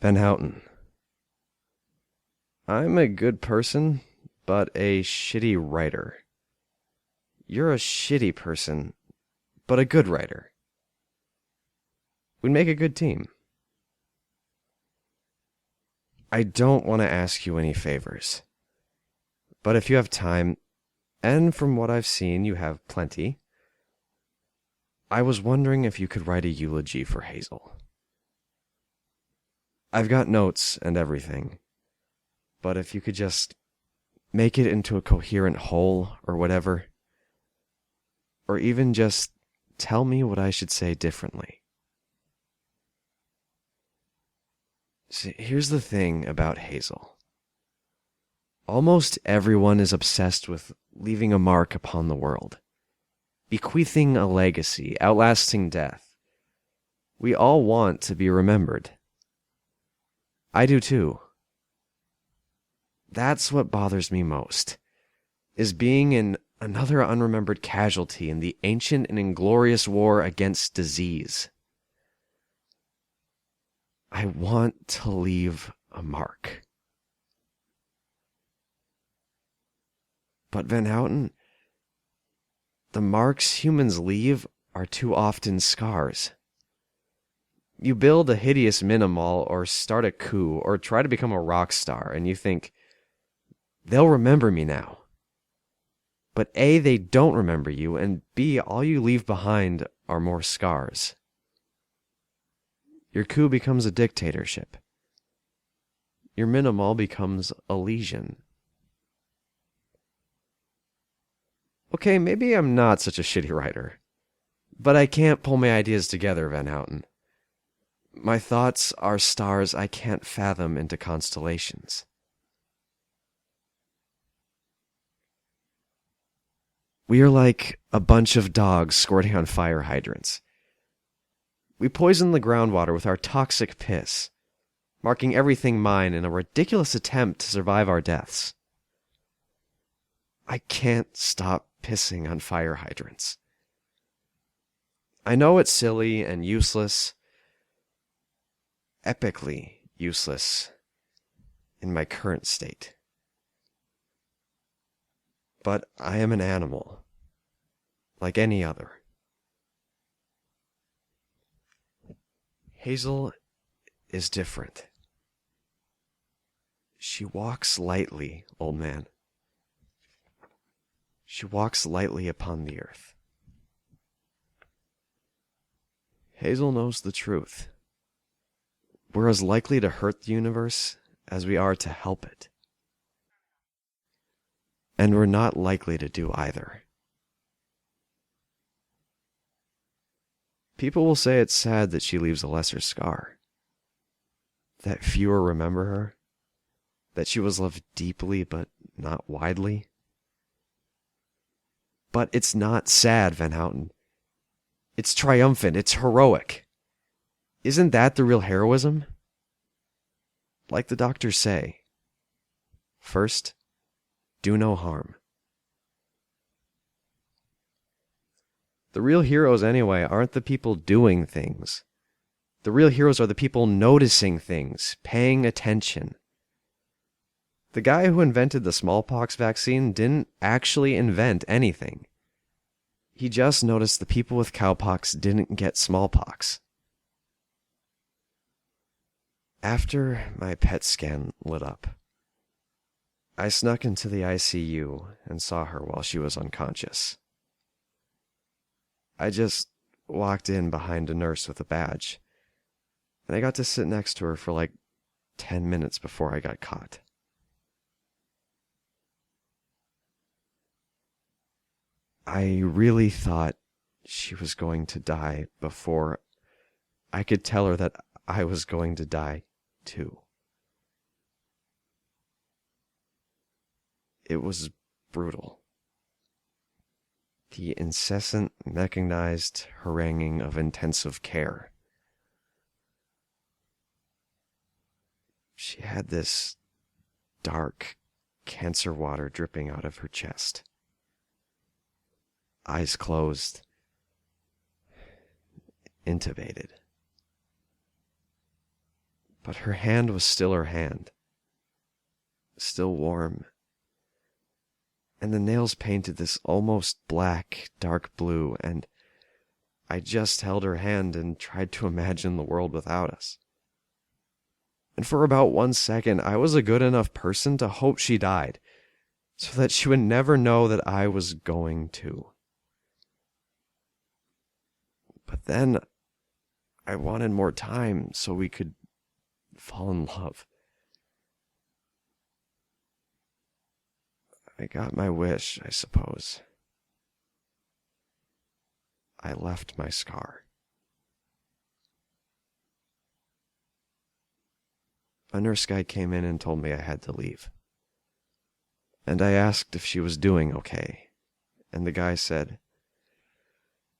Van Houten. I'm a good person, but a shitty writer. You're a shitty person, but a good writer. We'd make a good team. I don't want to ask you any favors, but if you have time, and from what I've seen you have plenty, I was wondering if you could write a eulogy for Hazel. I've got notes and everything, but if you could just make it into a coherent whole or whatever, or even just tell me what I should say differently. See, here's the thing about Hazel. Almost everyone is obsessed with leaving a mark upon the world, bequeathing a legacy, outlasting death. We all want to be remembered. I do too. That's what bothers me most, is being another unremembered casualty in the ancient and inglorious war against disease. I want to leave a mark. But Van Houten, the marks humans leave are too often scars. You build a hideous minimal or start a coup or try to become a rock star and you think, they'll remember me now. But A, they don't remember you, and B, all you leave behind are more scars. Your coup becomes a dictatorship. Your minimal becomes a lesion. Okay, maybe I'm not such a shitty writer, but I can't pull my ideas together, Van Houten. My thoughts are stars I can't fathom into constellations. We are like a bunch of dogs squirting on fire hydrants. We poison the groundwater with our toxic piss, marking everything mine in a ridiculous attempt to survive our deaths. I can't stop pissing on fire hydrants. I know it's silly and useless, epically useless in my current state. But I am an animal, like any other. Hazel is different. She walks lightly, old man. She walks lightly upon the earth. Hazel knows the truth. We're as likely to hurt the universe as we are to help it. And we're not likely to do either. People will say it's sad that she leaves a lesser scar, that fewer remember her, that she was loved deeply but not widely. But it's not sad, Van Houten. It's triumphant, it's heroic. Isn't that the real heroism? Like the doctors say, first, do no harm. The real heroes, anyway, aren't the people doing things. The real heroes are the people noticing things, paying attention. The guy who invented the smallpox vaccine didn't actually invent anything. He just noticed the people with cowpox didn't get smallpox. After my PET scan lit up, I snuck into the ICU and saw her while she was unconscious. I just walked in behind a nurse with a badge, and I got to sit next to her for like 10 minutes before I got caught. I really thought she was going to die before I could tell her that I was going to die too. It was brutal. The incessant, mechanized haranguing of intensive care. She had this dark cancer water dripping out of her chest. Eyes closed. Intubated. but her hand was still her hand, still warm, and the nails painted this almost black, dark blue, and I just held her hand and tried to imagine the world without us. And for about 1 second, I was a good enough person to hope she died, so that she would never know that I was going to. But then I wanted more time so we could fall in love. I got my wish, I suppose. I left my scar. A nurse guy came in and told me I had to leave. And I asked if she was doing okay, and the guy said,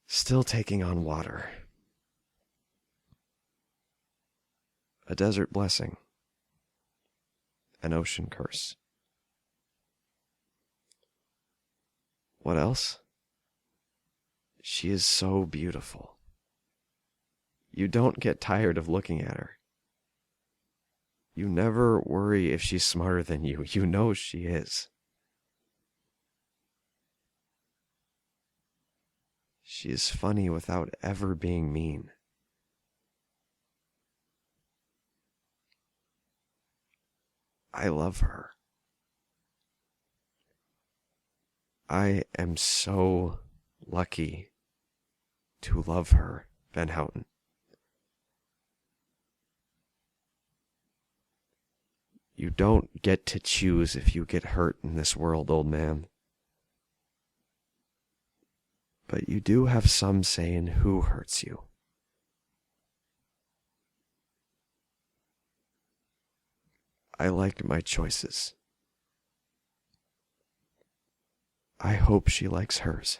"Still taking on water. A desert blessing. An ocean curse." What else? She is so beautiful. You don't get tired of looking at her. You never worry if she's smarter than you. You know she is. She is funny without ever being mean. I love her. I am so lucky to love her, Van Houten. You don't get to choose if you get hurt in this world, old man. But you do have some say in who hurts you. I like my choices. I hope she likes hers.